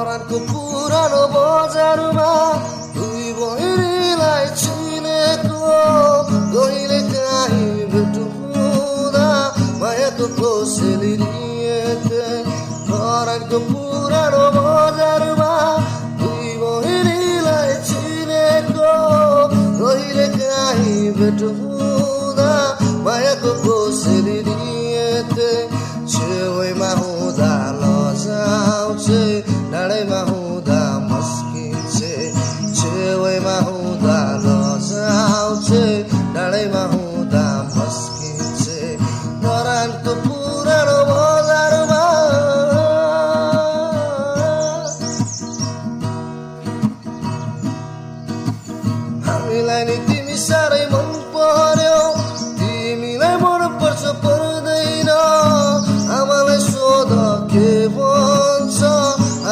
धरानको पुरानो बजारमा दुई बहिनीलाई चिनेको कहिले काहीँ भेट हुँदा मायाको कोसेली दिएथे धरानको पुरानो बजारमा दुई बहिनीलाई चिनेको कहिले काहीँ भेट हुँदा मायाको कोसेली दिएथे छेउमा हुँदा लजाउँछे डाँडैमा हुँदा मस्किन्छे छेउमा हुँदा लजाउँछे डाँडैमा हुँदा मस्किन्छे धरानको पुरानो बजारमा हामीलाई नि तिमी साह्रै